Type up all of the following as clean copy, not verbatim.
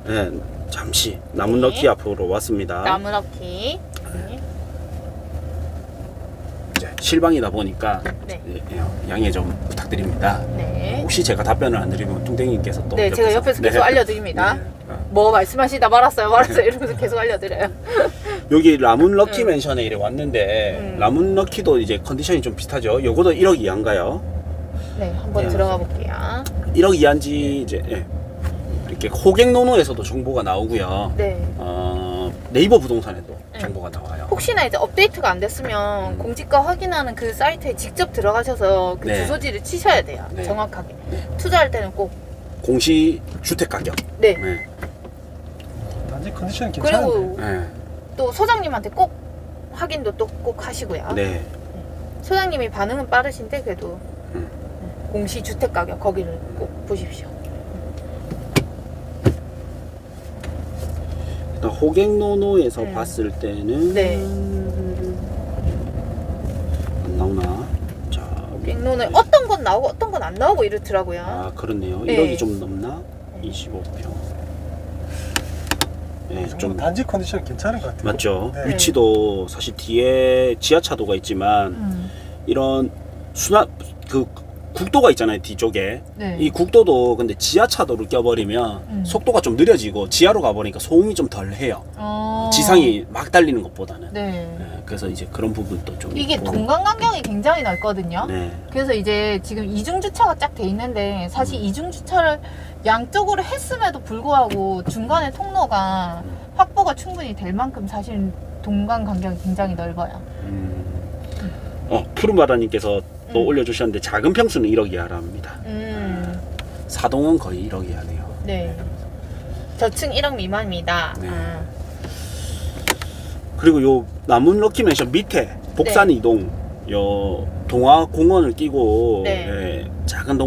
네, 잠시 나무 넣기 앞으로 왔습니다. 나무 넣기. 네. 이제 실방이다 보니까 네. 양해 좀 부탁드립니다. 네. 혹시 제가 답변을 안 드리면 뚱땡이께서 또 네, 제가 옆에서 계속 알려드립니다. 네. 뭐 말씀하시다 말았어요 이러면서 계속 알려드려요. 여기 라문 럭키 맨션에 이래 왔는데 라문 럭키도 이제 컨디션이 좀 비슷하죠. 요거도 1억 이하인가요? 네, 한번 들어가 볼게요. 1억 이하인지 이제 이렇게 호갱노노에서도 정보가 나오고요. 네. 네이버 부동산에도 정보가 나와요. 혹시나 이제 업데이트가 안 됐으면 공지가 확인하는 그 사이트에 직접 들어가셔서 그 네. 주소지를 치셔야 돼요. 네. 정확하게. 네. 투자할 때는 꼭. 공시 주택 가격. 네. 네. 단지 컨디션이 괜찮은데. 그리고 네. 또 소장님한테 꼭 확인도 또 꼭 하시고요. 네. 소장님이 반응은 빠르신데 그래도 공시 주택 가격 거기를 꼭 보십시오. 일단 호갱노노에서 봤을 때는 네. 안 나오나? 자, 갱노는 어떤 건 나오고 어떤 건 안 나오고 이렇더라고요. 아 그렇네요. 네. 1억이 좀 넘나? 25평. 네, 좀 단지 컨디션 괜찮은 것 같아요. 맞죠. 네. 위치도 사실 뒤에 지하차도가 있지만 이런 순환 그 국도가 있잖아요, 뒤쪽에. 네. 이 국도도 근데 지하차도를 껴버리면 속도가 좀 느려지고 지하로 가버리니까 소음이 좀 덜 해요. 지상이 막 달리는 것보다는. 네. 네, 그래서 이제 그런 부분도 좀 이게 있고. 동간 간격이 굉장히 넓거든요. 네. 그래서 이제 지금 이중 주차가 쫙 돼 있는데 사실 이중 주차를 양쪽으로 했음에도 불구하고 중간에 통로가 확보가 충분히 될 만큼 사실 동간 간격이 굉장히 넓어요. 푸른바다님께서 또 올려주셨는데 작은 평수는 1억 이하랍니다. 사동은 거의 1억 이하네요. 네. 저층 1억 미만입니다. 네. 그리고 요 남문 럭키 맨션 밑에 복산 네. 이동 요 동화 공원을 끼고 네. 예, 작은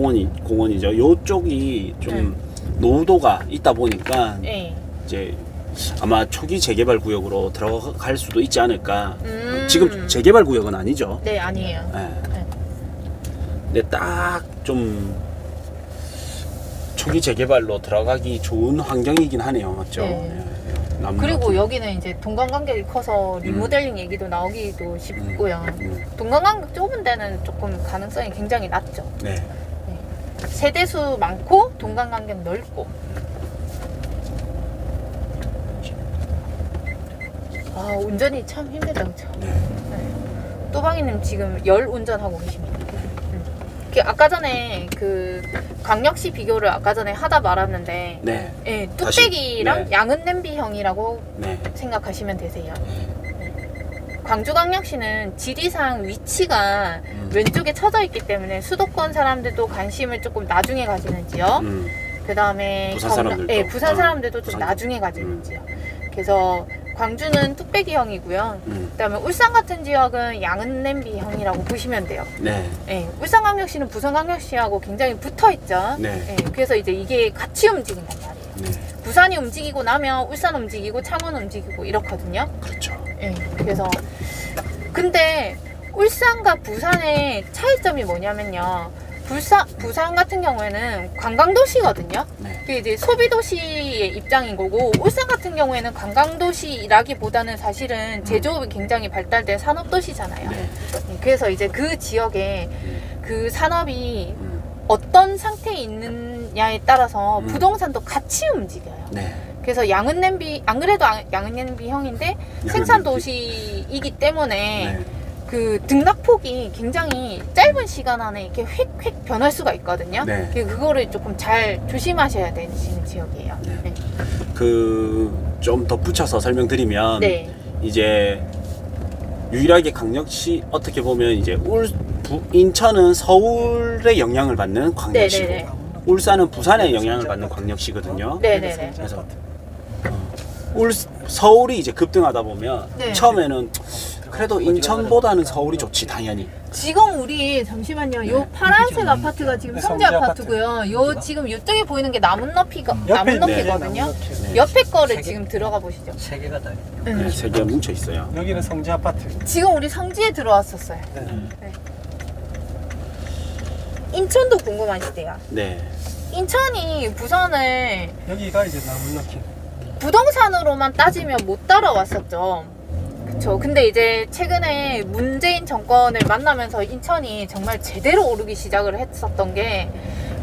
공원이죠. 요쪽이 좀 노후도가 있다 보니까 네. 이제 아마 초기 재개발 구역으로 들어갈 수도 있지 않을까. 지금 재개발 구역은 아니죠. 네, 아니에요. 예. 네. 근데 딱 좀 초기 재개발로 들어가기 좋은 환경이긴 하네요, 맞죠? 네. 남문 그리고 럭키. 여기는 이제 동간 간격이 커서 리모델링 얘기도 나오기도 쉽고요. 동간 간격 좁은 데는 조금 가능성이 굉장히 낮죠. 네. 세대수 많고 동간 간격 넓고. 아, 운전이 참 힘들다, 그쵸? 네. 또방이님 지금 열 운전하고 계십니다. 아까 전에 그 광역시 비교를 아까 전에 하다 말았는데, 네. 예, 뚝배기랑 네. 양은 냄비형이라고 네. 생각하시면 되세요. 광주광역시는 지리상 위치가 왼쪽에 처져 있기 때문에 수도권 사람들도 관심을 조금 나중에 가지는지요. 그 다음에 부산 사람들도. 예, 부산 사람들도 좀 부산. 나중에 가지는지요. 그래서 광주는 뚝배기형이고요. 그 다음에 울산 같은 지역은 양은 냄비형이라고 보시면 돼요. 네. 예, 울산광역시는 부산광역시하고 굉장히 붙어 있죠. 네. 예, 그래서 이제 이게 같이 움직인단 말이에요. 네. 부산이 움직이고 나면 울산 움직이고 창원 움직이고 이렇거든요. 그렇죠. 예, 그래서 근데 울산과 부산의 차이점이 뭐냐면요. 부산 같은 경우에는 관광도시거든요. 네. 그게 이제 소비도시의 입장인 거고, 울산 같은 경우에는 관광도시라기보다는 사실은 제조업이 굉장히 발달된 산업도시잖아요. 네. 그래서 이제 그 지역에 그 산업이 어떤 상태에 있느냐에 따라서 부동산도 같이 움직여요. 네. 그래서 양은 냄비, 안 그래도 양은 냄비형인데 생산도시이기 때문에 네. 그 등락폭이 굉장히 짧은 시간 안에 이렇게 휙휙 변할 수가 있거든요. 네. 그거를 조금 잘 조심하셔야 되는 지역이에요. 네. 네. 좀 덧붙여서 설명드리면 네. 이제 유일하게 광역시 어떻게 보면 이제 인천은 서울의 영향을 받는 광역시고 네네네. 울산은 부산의 영향을 받는 광역시거든요. 네네네. 그래서 서울이 이제 급등하다 보면 네. 처음에는 그래도 인천보다는 서울이 좋지 당연히. 지금 우리 잠시만요. 요 파란색 아파트가 지금 성지 아파트고요. 요 지금 이쪽에 보이는 게 나무 높이거든요. 네. 옆에 거를 지금 들어가 보시죠. 세 개가 다. 네, 세 개가 뭉쳐 있어요. 여기는 성지 아파트. 지금 우리 성지에 들어왔었어요. 네. 네. 인천도 궁금하시대요. 네. 인천이 부산을 여기가 이제 나무너키. 부동산으로만 따지면 못 따라왔었죠. 그쵸. 근데 이제 최근에 문재인 정권을 만나면서 인천이 정말 제대로 오르기 시작을 했었던 게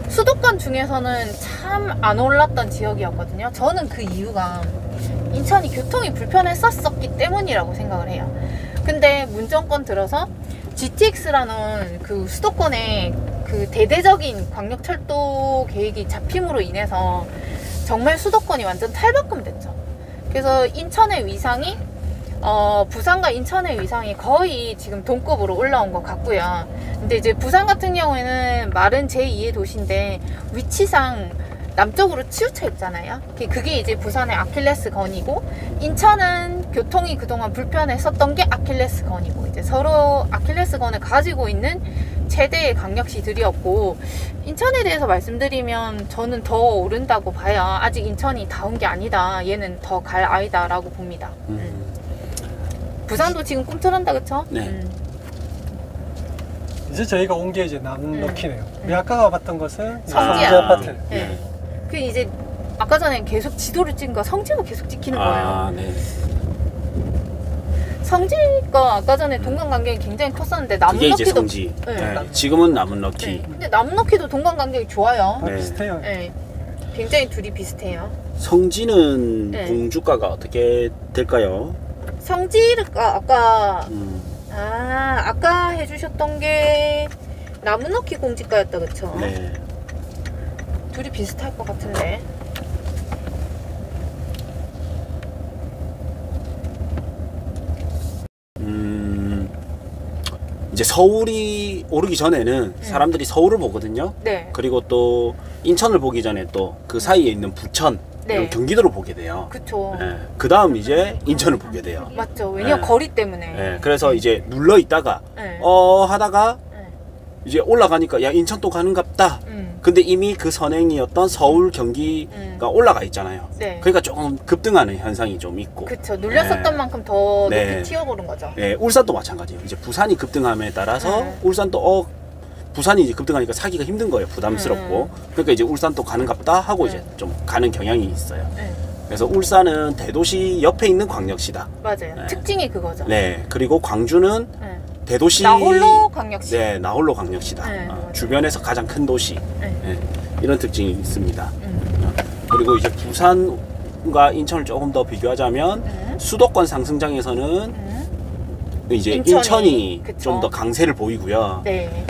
수도권 중에서는 참 안 올랐던 지역이었거든요. 저는 그 이유가 인천이 교통이 불편했었기 때문이라고 생각을 해요. 근데 문 정권 들어서 GTX라는 그 수도권의 그 대대적인 광역철도 계획이 잡힘으로 인해서 정말 수도권이 완전 탈바꿈 됐죠. 그래서 인천의 위상이 부산과 인천의 위상이 거의 지금 동급으로 올라온 것 같고요. 근데 이제 부산 같은 경우에는 말은 제2의 도시인데 위치상 남쪽으로 치우쳐 있잖아요. 그게 이제 부산의 아킬레스건이고, 인천은 교통이 그동안 불편했었던 게 아킬레스건이고, 이제 서로 아킬레스건을 가지고 있는 최대의 광역시들이었고, 인천에 대해서 말씀드리면 저는 더 오른다고 봐요. 아직 인천이 다 온 게 아니다. 얘는 더 갈 아이다 라고 봅니다. 부산도 지금 꿈틀한다, 그쵸? 네. 이제 저희가 온 게 이제 나무너키네요. 우리 아까 가봤던 것은 성지 아파트. 네. 그 이제 아까 전에 계속 지도를 찍은 거 성지가 계속 찍히는 거예요. 아, 네. 성지가 아까 전에 동강 간격이 굉장히 컸었는데 그게 이제 나무너키도 성지. 네. 네. 지금은 나무너키. 네. 근데 나무너키도 동강 간격이 좋아요. 다 네. 비슷해요. 네. 굉장히 둘이 비슷해요. 성지는 네. 공주가가 어떻게 될까요? 성지가 아까 아까 해주셨던 게 나무너키 공지가였다, 그쵸? 네. 둘이 비슷할 것 같은데. 이제 서울이 오르기 전에는 사람들이 서울을 보거든요. 네. 그리고 또 인천을 보기 전에 또 그 사이에 있는 부천, 네. 이런 경기도를 보게 돼요. 그쵸. 네. 그 다음 이제 인천을 보게 돼요. 맞죠. 왜냐면 네. 거리 때문에. 네. 그래서 이제 눌러 있다가 네. 하다가 네. 이제 올라가니까 야, 인천 또 가는갑다. 근데 이미 그 선행이었던 서울 경기가 올라가 있잖아요. 네. 그러니까 조금 급등하는 현상이 좀 있고. 그쵸. 눌렸었던 네. 만큼 더 네. 높이 튀어오른 거죠. 네, 울산도 마찬가지예요. 이제 부산이 급등함에 따라서 네. 울산도 부산이 이제 급등하니까 사기가 힘든 거예요. 부담스럽고. 그러니까 이제 울산도 가는갑다 하고 이제 좀 가는 경향이 있어요. 네. 그래서 울산은 대도시 옆에 있는 광역시다. 맞아요. 네. 특징이 그거죠. 네. 그리고 광주는 네. 대도시 나홀로 광역시. 네, 나홀로 광역시다. 네, 맞아요. 주변에서 가장 큰 도시. 네. 네, 이런 특징이 있습니다. 그리고 이제 부산과 인천을 조금 더 비교하자면 수도권 상승장에서는 이제 인천이 그쵸. 좀 더 강세를 보이고요. 네.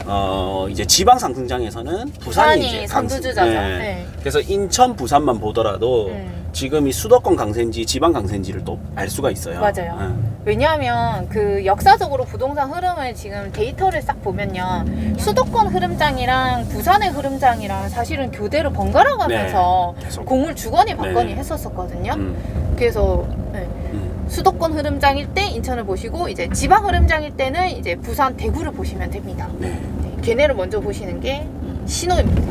이제 지방 상승장에서는 부산이 이제 선두주자죠. 네. 네. 그래서 인천, 부산만 보더라도 지금 이 수도권 강세인지 지방 강세인지를 또 알 수가 있어요. 맞아요. 왜냐하면 그 역사적으로 부동산 흐름을 지금 데이터를 싹 보면요, 수도권 흐름장이랑 부산의 흐름장이랑 사실은 교대로 번갈아 가면서 네, 계속. 공을 주거니 받거니 네. 했었었거든요. 그래서 네. 수도권 흐름장일 때 인천을 보시고, 이제 지방 흐름장일 때는 이제 부산, 대구를 보시면 됩니다. 네. 네, 걔네를 먼저 보시는 게 신호입니다.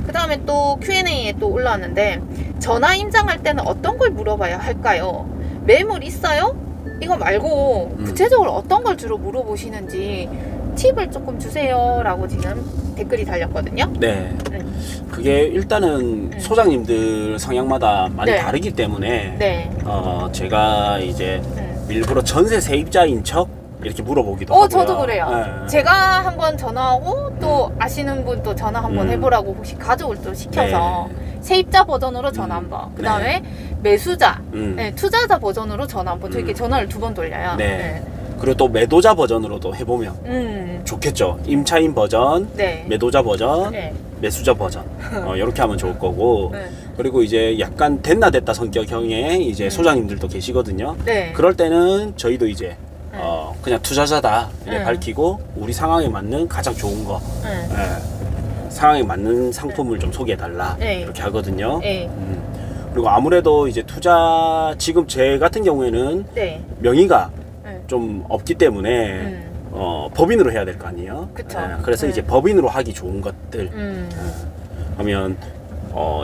그 다음에 또 Q&A에 또 올라왔는데, 전화 임장할 때는 어떤 걸 물어봐야 할까요? 매물 있어요? 이거 말고 구체적으로 어떤 걸 주로 물어보시는지 팁을 조금 주세요 라고 지금 댓글이 달렸거든요. 네. 그게 일단은 소장님들 성향마다 많이 네. 다르기 때문에 네. 제가 이제 일부러 전세 세입자인 척 이렇게 물어보기도 하고요. 저도 그래요. 네. 제가 한번 전화하고 또 아시는 분 또 전화 한번 해보라고 혹시 가족을 또 시켜서 세입자 버전으로 전화 한번, 그 다음에 매수자, 네, 투자자 버전으로 전화 한번, 이렇게 전화를 2번 돌려요. 네. 그리고 또 매도자 버전으로도 해보면 좋겠죠. 임차인 버전, 네. 매도자 버전, 네. 매수자 버전, 이렇게 하면 좋을 거고. 네. 그리고 이제 약간 됐나 됐다 성격형의 이제 소장님들도 계시거든요. 네. 그럴 때는 저희도 이제 그냥 투자자다 이렇게 네. 밝히고, 우리 상황에 맞는 가장 좋은 거, 상황에 맞는 상품을 좀 소개해달라 이렇게 하거든요. 네. 그리고 아무래도 이제 지금 제 같은 경우에는 네. 명의가 좀 없기 때문에 법인으로 해야 될 거 아니에요. 그쵸. 그래서 이제 법인으로 하기 좋은 것들 하면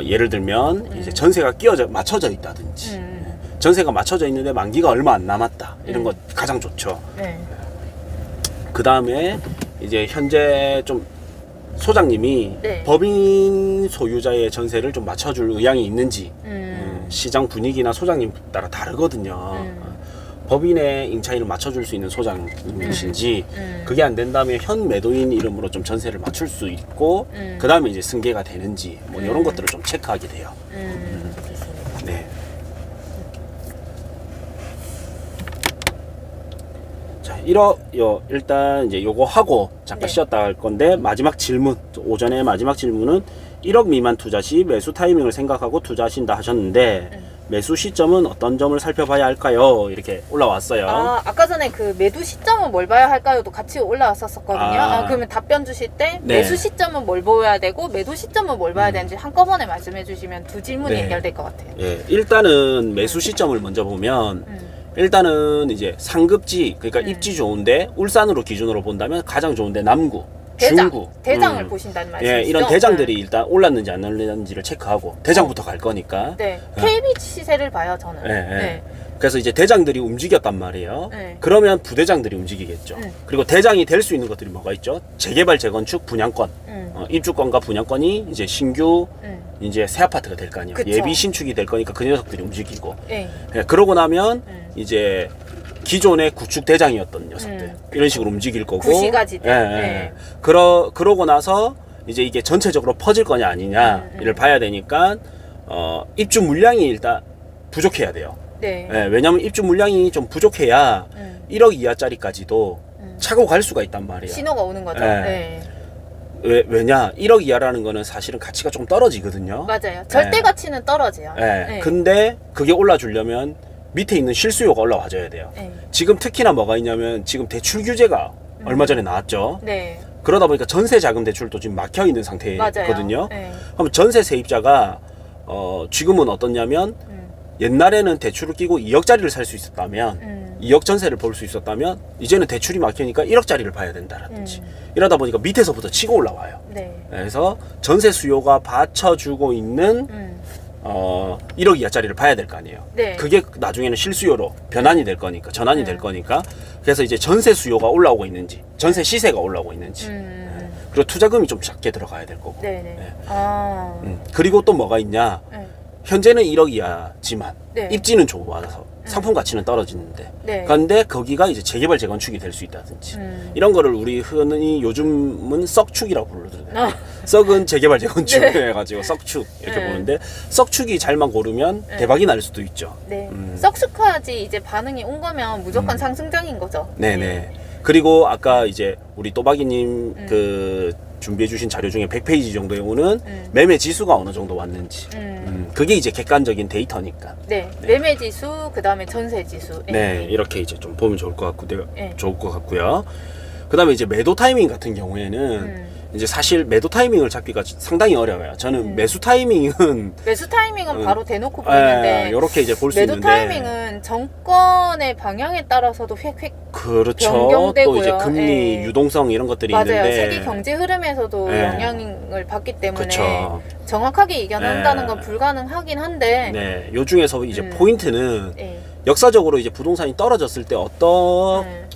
예를 들면 이제 전세가 맞춰져 있다든지, 전세가 맞춰져 있는데 만기가 얼마 안 남았다, 이런 거 가장 좋죠. 네. 그 다음에 이제 현재 좀 소장님이 네. 법인 소유자의 전세를 좀 맞춰줄 의향이 있는지 시장 분위기나 소장님 따라 다르거든요. 법인의 임차인을 맞춰줄 수 있는 소장님이신지 그게 안 된다면 현 매도인 이름으로 좀 전세를 맞출 수 있고 그 다음에 이제 승계가 되는지 뭐 이런 것들을 좀 체크하게 돼요. 네. 자, 일단 이제 요거 하고 잠깐 네. 쉬었다 할 건데 마지막 질문, 오전에 마지막 질문은 1억 미만 투자 시 매수 타이밍을 생각하고 투자하신다 하셨는데 매수 시점은 어떤 점을 살펴봐야 할까요? 이렇게 올라왔어요. 아까 전에 그 매도 시점은 뭘 봐야 할까요?도 같이 올라왔었거든요. 그러면 답변 주실 때 네. 매수 시점은 뭘 봐야 되고 매도 시점은 뭘 봐야 되는지 한꺼번에 말씀해 주시면 두 질문이 네. 해결될 것 같아요. 예, 일단은 매수 시점을 먼저 보면 일단은 이제 상급지, 그러니까 입지 좋은데 울산으로 기준으로 본다면 가장 좋은데 남구, 중구, 대장을 보신다는 말씀이시죠? 예, 이런 대장들이 일단 올랐는지 안 올랐는지를 체크하고 대장부터 갈 거니까. 네, KB 시세를 봐요 저는. 예, 예. 그래서 이제 대장들이 움직였단 말이에요. 네. 그러면 부대장들이 움직이겠죠. 그리고 대장이 될 수 있는 것들이 뭐가 있죠? 재개발, 재건축, 분양권, 입주권과 분양권이 이제 신규 이제 새 아파트가 될 거 아니에요. 그쵸. 예비 신축이 될 거니까 그 녀석들이 움직이고. 네. 예, 그러고 나면 이제 기존의 구축 대장이었던 녀석들 이런 식으로 움직일 거고. 구시가지들. 예, 예. 네. 그러고 나서 이제 이게 전체적으로 퍼질 거냐 아니냐를 봐야 되니까 입주 물량이 일단 부족해야 돼요. 네. 예, 왜냐면 입주 물량이 좀 부족해야 1억 이하짜리까지도 차고 갈 수가 있단 말이에요. 신호가 오는 거죠. 네. 네. 왜냐 1억 이하라는 거는 사실은 가치가 좀 떨어지거든요. 맞아요. 절대 네. 가치는 떨어져요. 예. 네. 근데 그게 올라주려면 밑에 있는 실수요가 올라와줘야 돼요. 네. 지금 특히나 뭐가 있냐면 지금 대출 규제가 얼마 전에 나왔죠. 네. 그러다 보니까 전세 자금 대출도 지금 막혀 있는 상태거든요. 네. 그럼 전세 세입자가 지금은 어떻냐면 옛날에는 대출을 끼고 2억짜리를 살 수 있었다면 2억 전세를 볼 수 있었다면 이제는 대출이 막히니까 1억짜리를 봐야 된다라든지 이러다 보니까 밑에서부터 치고 올라와요. 네. 그래서 전세 수요가 받쳐주고 있는 1억 이하짜리를 봐야 될 거 아니에요. 네. 그게 나중에는 실수요로 변환이 될 거니까 전환이 될 거니까 그래서 이제 전세 수요가 올라오고 있는지 전세 시세가 올라오고 있는지 그리고 투자금이 좀 작게 들어가야 될 거고. 네네. 네. 아. 그리고 또 뭐가 있냐? 네. 현재는 1억 이하지만 네. 입지는 좋아서 상품 가치는 떨어지는데 네. 그런데 거기가 이제 재개발 재건축이 될 수 있다든지 이런 거를 우리 흔히 요즘은 썩축이라고 부르거든요. 썩은 재개발 재건축 네. 해가지고 썩축 이렇게 네. 보는데 썩축이 잘만 고르면 네. 대박이 날 수도 있죠. 네. 썩숙하지 이제 반응이 온 거면 무조건 상승장인 거죠. 네네. 그리고 아까 이제 우리 또박이님 그 준비해주신 자료 중에 100페이지 정도에 오는 매매 지수가 어느 정도 왔는지 그게 이제 객관적인 데이터니까. 네. 매매 지수, 그 다음에 전세 지수. 네, 이렇게 이제 좀 보면 좋을 것 같고, 네. 좋을 것 같고요. 그 다음에 이제 매도 타이밍 같은 경우에는 이제 사실 매도 타이밍을 잡기가 상당히 어려워요. 저는 매수 타이밍은 매수 타이밍은 바로 대놓고 보이는데 이렇게 이제 볼 수 매도 있는데 타이밍은 정권의 방향에 따라서도 획획 그렇죠. 변경되고요. 또 이제 금리 예. 유동성 이런 것들이 맞아요. 있는데 세계 경제 흐름에서도 예. 영향을 받기 때문에 그렇죠. 정확하게 이겨낸다는 예. 건 불가능하긴 한데 네, 요 중에서 이제 포인트는 예. 역사적으로 이제 부동산이 떨어졌을 때 어떤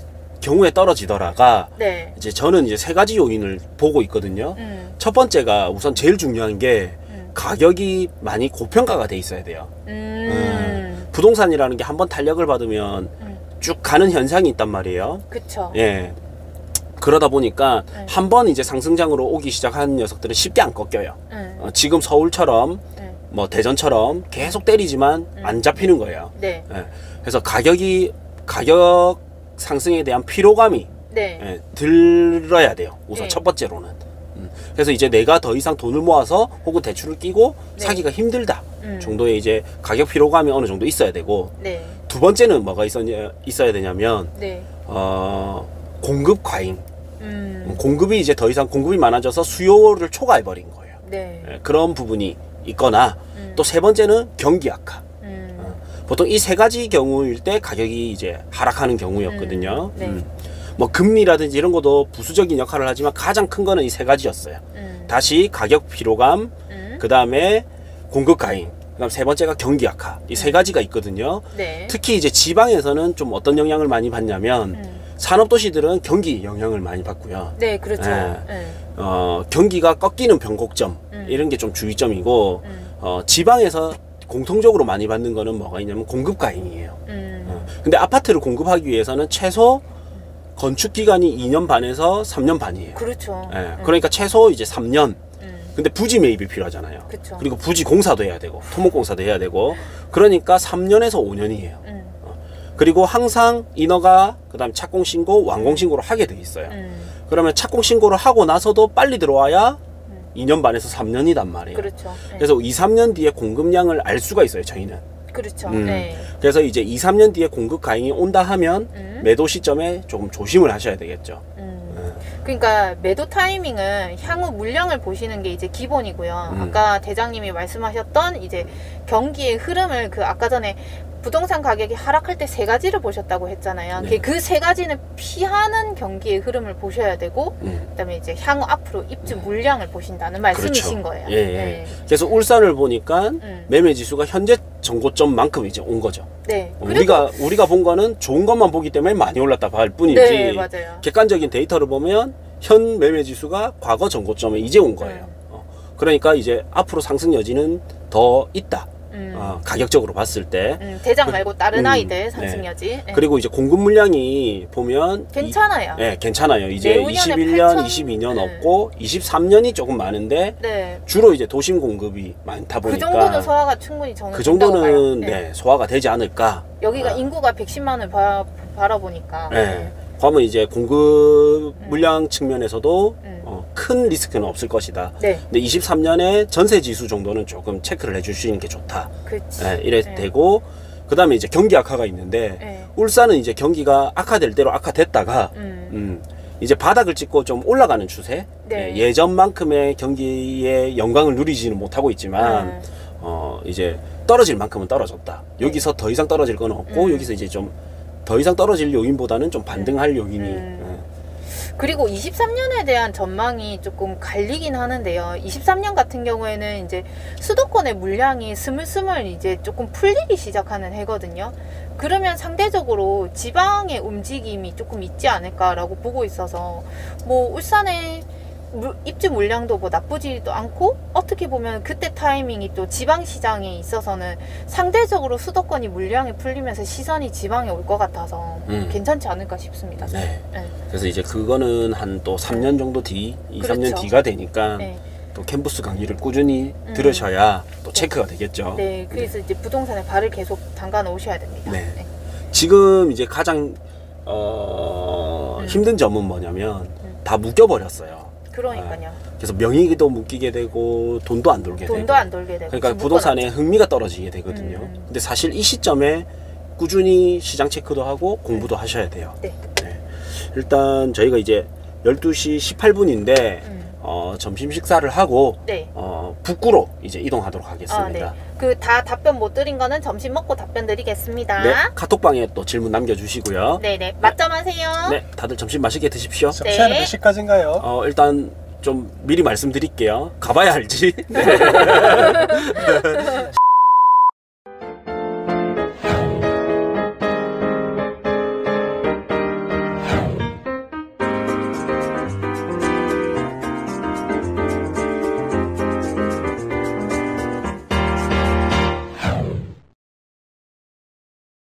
경우에 떨어지더라가 네. 이제 저는 이제 세 가지 요인을 보고 있거든요. 첫 번째가 우선 제일 중요한 게 가격이 많이 고평가가 돼 있어야 돼요. 부동산이라는 게 한번 탄력을 받으면 쭉 가는 현상이 있단 말이에요. 그쵸. 예. 그러다 보니까 한번 이제 상승장으로 오기 시작한 녀석들은 쉽게 안 꺾여요. 지금 서울처럼 뭐 대전처럼 계속 때리지만 안 잡히는 거예요. 네. 예. 그래서 가격 상승에 대한 피로감이 네. 예, 들어야 돼요. 우선 네. 첫 번째로는. 그래서 이제 내가 더 이상 돈을 모아서 혹은 대출을 끼고 네. 사기가 힘들다 정도의 이제 가격 피로감이 어느 정도 있어야 되고 네. 두 번째는 뭐가 있어야 되냐면 네. 공급 과잉. 공급이 이제 더 이상 공급이 많아져서 수요를 초과해 버린 거예요. 네. 예, 그런 부분이 있거나 또 세 번째는 경기 악화. 보통 이 세 가지 경우일 때 가격이 이제 하락하는 경우였거든요. 네. 뭐 금리라든지 이런 것도 부수적인 역할을 하지만 가장 큰 거는 이 세 가지였어요. 다시 가격 피로감, 그 다음에 공급 과잉, 그다음 세 번째가 경기 악화. 이 세 가지가 있거든요. 네. 특히 이제 지방에서는 좀 어떤 영향을 많이 받냐면 산업 도시들은 경기 영향을 많이 받고요. 네, 그렇죠. 예. 네. 경기가 꺾이는 변곡점 이런 게 좀 주의점이고 지방에서 공통적으로 많이 받는 거는 뭐가 있냐면 공급 가행이에요. 근데 아파트를 공급하기 위해서는 최소 건축 기간이 2년 반에서 3년 반이에요. 그렇죠. 예, 그러니까 최소 이제 3년. 근데 부지 매입이 필요하잖아요. 그쵸. 그리고 부지 공사도 해야 되고 토목공사도 해야 되고 그러니까 3년에서 5년이에요. 그리고 항상 인허가 그다음에 착공 신고, 완공 신고를 하게 돼 있어요. 그러면 착공 신고를 하고 나서도 빨리 들어와야 2년 반에서 3년이단 말이에요. 그렇죠. 네. 그래서 2, 3년 뒤에 공급량을 알 수가 있어요, 저희는. 그렇죠. 네. 그래서 이제 2, 3년 뒤에 공급 가행이 온다 하면 매도 시점에 조금 조심을 하셔야 되겠죠. 그러니까 매도 타이밍은 향후 물량을 보시는 게 이제 기본이고요. 아까 대장님이 말씀하셨던 이제 경기의 흐름을 그 아까 전에 부동산 가격이 하락할 때 세 가지를 보셨다고 했잖아요. 네. 그 세 가지는 피하는 경기의 흐름을 보셔야 되고, 그다음에 이제 향후 앞으로 입주 물량을 보신다는 말씀이신 그렇죠. 거예요. 예, 예. 네. 그래서 울산을 보니까 매매 지수가 현재 정고점만큼 이제 온 거죠. 네. 그리고 우리가 본 거는 좋은 것만 보기 때문에 많이 올랐다 할 뿐이지. 네, 맞아요. 객관적인 데이터를 보면 현 매매 지수가 과거 정고점에 이제 온 거예요. 그러니까 이제 앞으로 상승 여지는 더 있다. 가격적으로 봤을 때. 대장 말고 다른 아이들 상승여지. 네. 네. 그리고 이제 공급 물량이 보면 괜찮아요. 네, 괜찮아요. 이제 내후년에 21년, 8천 22년 네. 없고 23년이 조금 많은데 네. 주로 이제 도심 공급이 많다 그 보니까 정도는 소화가 충분히 저는 그 된다고 봐요. 정도는 네. 네, 소화가 되지 않을까. 여기가 인구가 110만을 바라보니까. 네. 그러면 이제 공급 물량 측면에서도 큰 리스크는 없을 것이다. 네. 근데 23년에 전세 지수 정도는 조금 체크를 해주시는 게 좋다. 그치. 네, 이래 네. 되고 그 다음에 이제 경기 악화가 있는데 네. 울산은 이제 경기가 악화될 대로 악화됐다가 이제 바닥을 찍고 좀 올라가는 추세. 네. 예전만큼의 경기의 영광을 누리지는 못하고 있지만 이제 떨어질 만큼은 떨어졌다. 여기서 더 이상 떨어질 건 없고 여기서 이제 좀 더 이상 떨어질 요인보다는 좀 반등할 요인이. 그리고 23년에 대한 전망이 조금 갈리긴 하는데요. 23년 같은 경우에는 이제 수도권의 물량이 스물스물 이제 조금 풀리기 시작하는 해거든요. 그러면 상대적으로 지방의 움직임이 조금 있지 않을까라고 보고 있어서 뭐 울산의 입주 물량도 뭐 나쁘지도 않고 어떻게 보면 그때 타이밍이 또 지방 시장에 있어서는 상대적으로 수도권이 물량이 풀리면서 시선이 지방에 올 것 같아서 괜찮지 않을까 싶습니다. 네. 네. 그래서 이제 그거는 한 또 3년 정도 뒤, 2, 그렇죠. 3년 뒤가 되니까 네. 또 캠퍼스 강의를 꾸준히 들으셔야 또 체크가 되겠죠. 네, 그래서 이제 부동산에 발을 계속 담가 놓으셔야 됩니다. 네. 네. 지금 이제 가장 힘든 점은 뭐냐면 다 묶여버렸어요. 그러니까요. 그래서 명의도 묶이게 되고 돈도 안 돌게 되고. 돈도 안 돌게 되고. 그러니까 지금 부동산에 흥미가 떨어지게 되거든요. 근데 사실 이 시점에 꾸준히 시장 체크도 하고 공부도 하셔야 돼요. 네. 네. 일단 저희가 이제 12시 18분인데 점심 식사를 하고 네. 북구로 이제 이동하도록 아, 하겠습니다. 네. 그 다 답변 못 드린 거는 점심 먹고 답변 드리겠습니다. 네, 카톡방에 또 질문 남겨주시고요. 네네. 맞점하세요. 네, 다들 점심 맛있게 드십시오. 시간은 네. 몇 시까지인가요? 일단 좀 미리 말씀드릴게요. 가봐야 알지. 네.